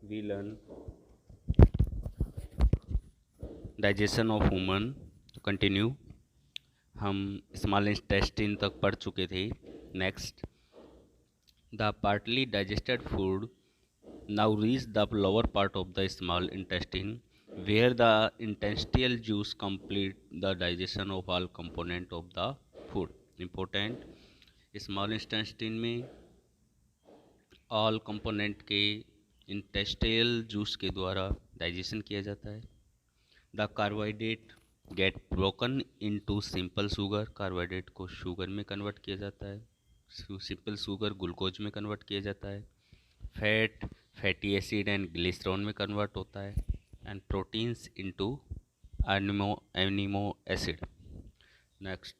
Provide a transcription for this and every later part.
we learn digestion of human. तो continue, हम small intestine तक पढ़ चुके थे। Next, the partly digested food now reach the lower part of the small intestine where the intestinal juice complete the digestion of all component of the food। important, small intestine में all component के intestinal juice के द्वारा digestion किया जाता है। The carbohydrate get broken into simple sugar, carbohydrate को sugar में convert किया जाता है, सिंपल शुगर ग्लूकोज में कन्वर्ट किया जाता है। Fat fatty acid and glycerol में कन्वर्ट होता है, and proteins into amino acid. Next,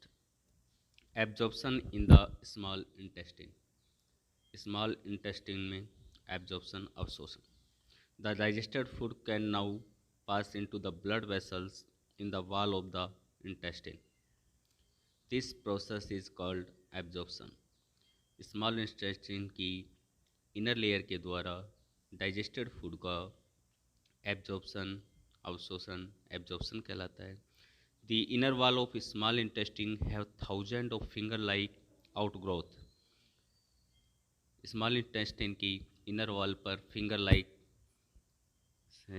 absorption in the small intestine, small intestine में एब्जॉर्प्शन अवशोषण। The digested food can now pass into the blood vessels in the wall of the intestine. This process is called absorption। Small intestine की inner layer के द्वारा digested food का absorption absorption कहलाता है। The inner wall of small intestine have thousand of finger like outgrowth. Small intestine की inner wall पर finger like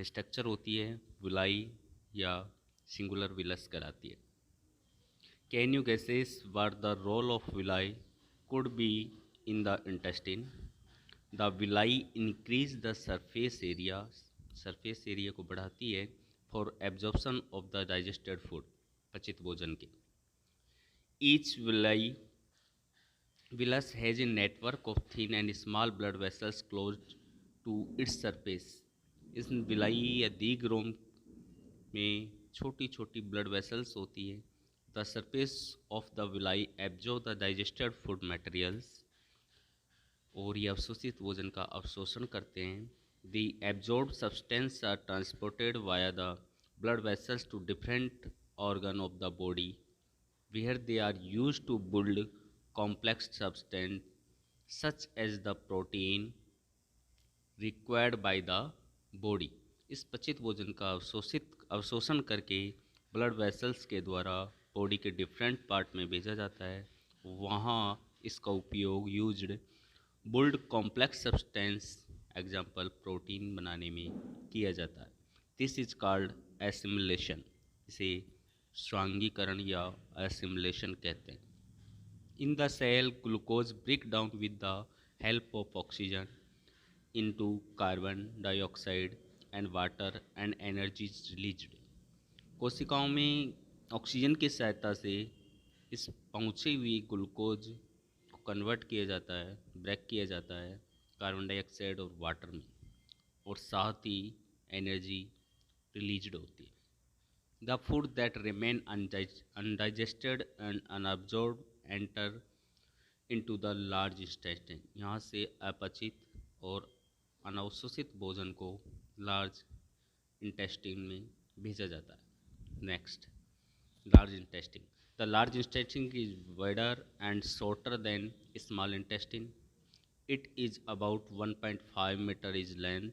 structure होती है, विलाई या सिंगुलर विलस कराती है। Can you guesses what the role of villi could be in the intestine? The villi increase the surface area को बढ़ाती है for absorption of the digested food, पचित भोजन के। Each villus has a network of thin and small blood vessels close to its surface. इस villi या दीर्घरोम में छोटी छोटी ब्लड वेसल्स होती है। The surface of the villi absorb the digested food materials, और ये अवशोषित भोजन का अवशोषण करते हैं। The absorb substance are transported via the blood vessels to different organ of the body where they are use to build complex substance such as the protein required by the body. इस पचित भोजन का अवशोषण करके blood vessels के द्वारा body के different part में भेजा जाता है। वहाँ इसका उपयोग used build complex substance example protein बनाने में किया जाता है। This is called assimilation. इसे स्वांगीकरण या एसिमिलेशन कहते हैं। In the cell glucose break down with the help of oxygen into carbon dioxide and water and energy is released। कोशिकाओं में ऑक्सीजन की सहायता से इस पहुँचे हुए ग्लूकोज को कन्वर्ट किया जाता है, ब्रेक किया जाता है कार्बन डाइऑक्साइड और वाटर में, और साथ ही एनर्जी रिलीज्ड होती है। The food that remain undigested and unabsorb enter into the large intestine. यहाँ से अपचित और अनवशोषित भोजन को लार्ज इंटेस्टाइन में भेजा जाता है। Next, large intestine. The large intestine is wider and shorter than small intestine. It is about 1.5 metre is length.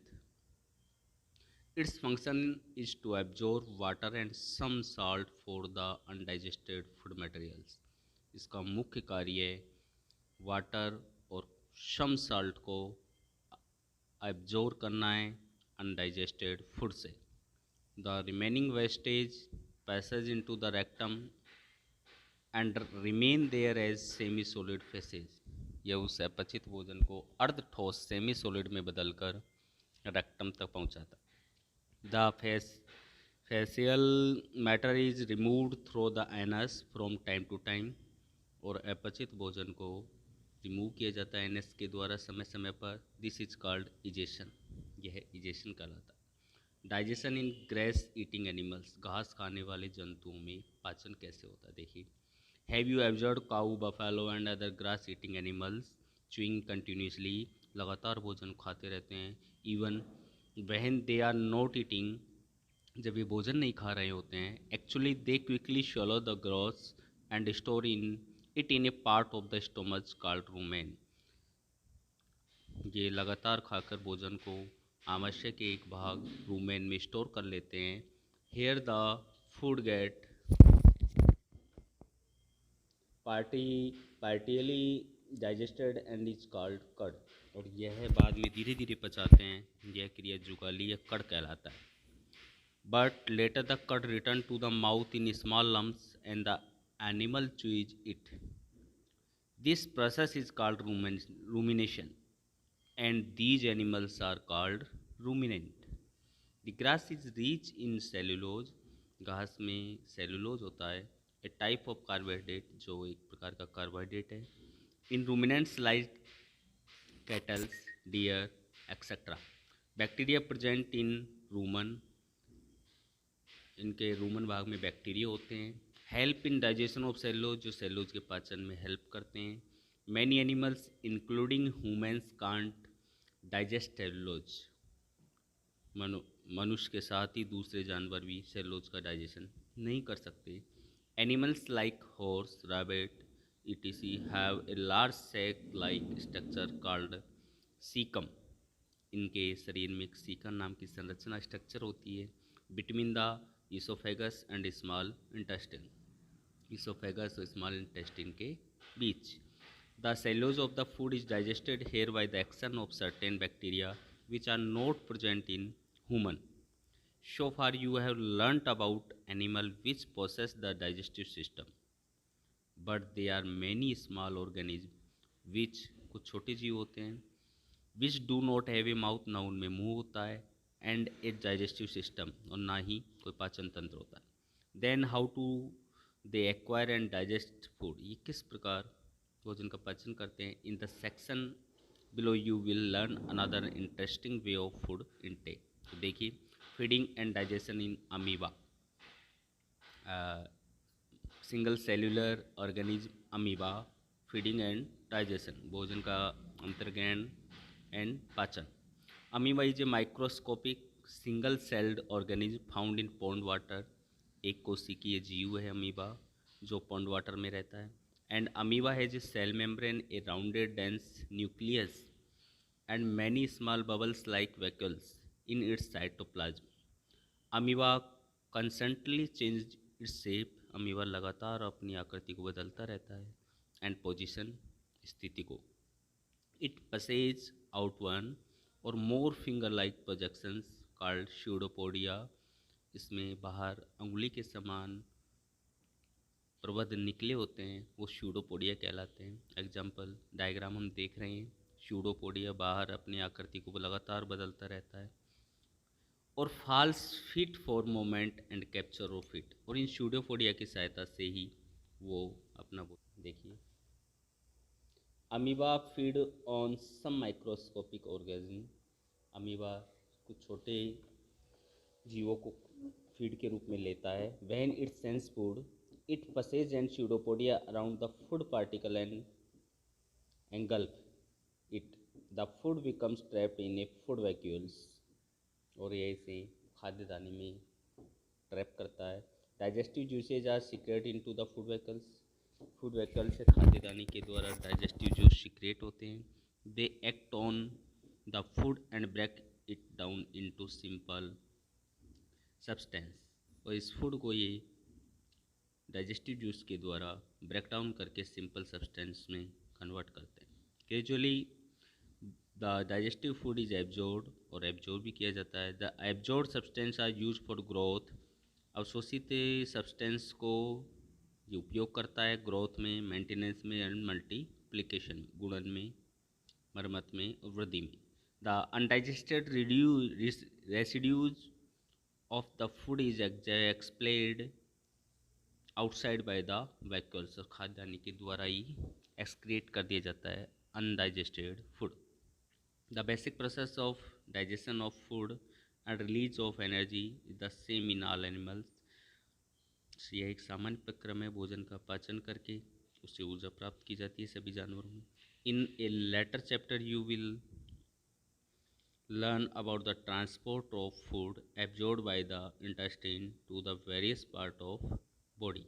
Its function is to absorb water and some salt for the undigested food materials. इसका मुख्य कार्य water और सम salt को absorb करना है undigested food से। The remaining wastage passage into the rectum and remain there as semi solid faeces. यह उस अपचित भोजन को अर्ध ठोस सेमी सॉलिड में बदलकर रेक्टम तक पहुंचाता। The faecal matter is removed through the anus from time to time, और अपचित भोजन को रिमूव किया जाता है एनएस के द्वारा समय समय पर। दिस इज कॉल्ड इजेशन, यह इजेशन कहलाता है। डाइजेशन इन ग्रेस ईटिंग एनिमल्स, घास खाने वाले जंतुओं में पाचन कैसे होता है देखिए। Have you observed cow, buffalo and other grass eating animals chewing continuously? लगातार भोजन खाते रहते हैं even when they are not eating, जब ये भोजन नहीं खा रहे होते हैं। Actually they quickly swallow the grass and store in it in a part of the stomach called rumen. ये लगातार खाकर भोजन को आवश्यक एक भाग रूमेन में स्टोर कर लेते हैं। Here the food get partially digested and is called cud, और यह बाद में धीरे धीरे पचाते हैं। यह क्रिया जुगाली या कड़ कहलाता है। But later the cud return to the mouth in small lumps and the animal chews it. This process is called rumination and these animals are called ruminant. The grass is rich in cellulose. घास में cellulose होता है। ए type of carbohydrate, जो एक प्रकार का carbohydrate है। In ruminants like cattles, deer etcetera. Bacteria present in rumen, इनके रूमन भाग में बैक्टीरिया होते हैं। Help in digestion of cellulose, जो सेलुलोज के पाचन में हेल्प करते हैं। Many animals including humans can't digest cellulose. मनुष्य के साथ ही दूसरे जानवर भी सेलुलोज का डाइजेशन नहीं कर सकते। Animals like horse, rabbit etc have a large sac like structure called caecum. इनके शरीर में एक सीकम नाम की संरचना स्ट्रक्चर होती है between the oesophagus and small intestine, oesophagus और स्मॉल इंटेस्टिन के बीच। The cellulose of the food is digested here by the action of certain bacteria which are not present in human. So far you have learnt about animal which possess the digestive system, but there are many small organisms which कुछ छोटे जीव होते हैं which do not have a mouth, ना उनमें मुंह होता है, and a digestive system, और ना ही कोई पाचन तंत्र होता है। Then how to they acquire and digest food, ये किस प्रकार भोजन का पाचन करते हैं। In the section below you will learn another interesting way of food intake। तो देखिए, feeding and digestion in amoeba, single cellular organism amoeba. Feeding and digestion, भोजन का अंतर्ग्रहण एंड पाचन। Amoeba is a microscopic single celled organism found in pond water. एक कोशिकीय जीव है amoeba, जो पॉन्ड वाटर में रहता है। And amoeba has a cell membrane, a rounded dense nucleus and many small bubbles like vacuoles in its cytoplasm. Amoeba constantly changes its shape। Amoeba लगातार अपनी आकृति को बदलता रहता है। and position, स्थिति को। it passes out one or more finger like projections called pseudopodia। इसमें बाहर अंगुली के समान प्रबंध निकले होते हैं, वो स्यूडोपोडिया कहलाते हैं। एग्जाम्पल डायग्राम हम देख रहे हैं। स्यूडोपोडिया बाहर अपनी आकृति को लगातार बदलता रहता है। और false feet for moment and capture of it, और इन स्यूडोपोडिया की सहायता से ही वो अपना देखिए। Amoeba feed on some microscopic organism. Amoeba कुछ छोटे जीवों को फीड के रूप में लेता है। When it sense food it possesses and pseudopodia around the food particle and engulf it, the food becomes trapped in a food vacuoles, और ये इसे खाद्यदानी में ट्रैप करता है। Digestive juices are secrete into the food vacuoles. Food vacuole से खाद्यदानी के द्वारा डाइजेस्टिव जूस सीक्रेट होते हैं। They act on the food and break it down into simple substance, और इस फूड को ये डाइजेस्टिव जूस के द्वारा ब्रेक डाउन करके सिंपल सब्सटेंस में कन्वर्ट करते हैं। Gradually the digestive food is absorb, और एब्जॉर्ब भी किया जाता है। The absorb substance are use for growth. अवशोषित सब्सटेंस को ये उपयोग करता है ग्रोथ में, मेंटेनेंस में एंड मल्टीप्लिकेशन, गुणन में, मरम्मत में और वृद्धि में। The undigested residues of the food is expelled outside by the vacuoles, और खाद्यान्न के द्वारा ही एक्सक्रीट कर दिया जाता है undigested food. The basic process of digestion of food and release of energy is the same in all animals. यह एक सामान्य प्रक्रम है, भोजन का पाचन करके उससे ऊर्जा प्राप्त की जाती है सभी जानवरों में। In a later chapter you will learn about the transport of food absorbed by the intestine to the various part of body।